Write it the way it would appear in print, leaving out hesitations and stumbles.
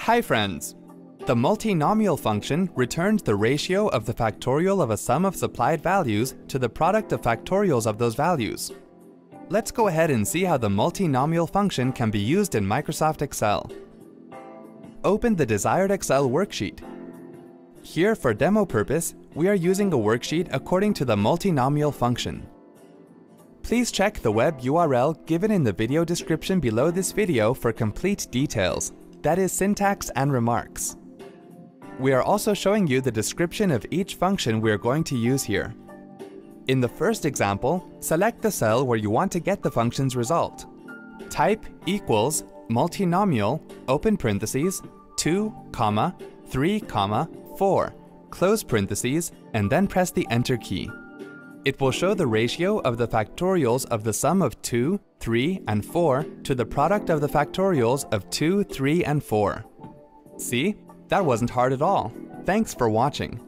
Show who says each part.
Speaker 1: Hi friends! The multinomial function returned the ratio of the factorial of a sum of supplied values to the product of factorials of those values. Let's go ahead and see how the multinomial function can be used in Microsoft Excel. Open the desired Excel worksheet. Here, for demo purpose, we are using a worksheet according to the multinomial function. Please check the web URL given in the video description below this video for complete details, that is, syntax and remarks. We are also showing you the description of each function we are going to use here. In the first example, select the cell where you want to get the function's result. Type equals multinomial, open parentheses, 2, 3, 4, close parentheses, and then press the Enter key. It will show the ratio of the factorials of the sum of 2, 3, and 4 to the product of the factorials of 2, 3, and 4. See? That wasn't hard at all. Thanks for watching.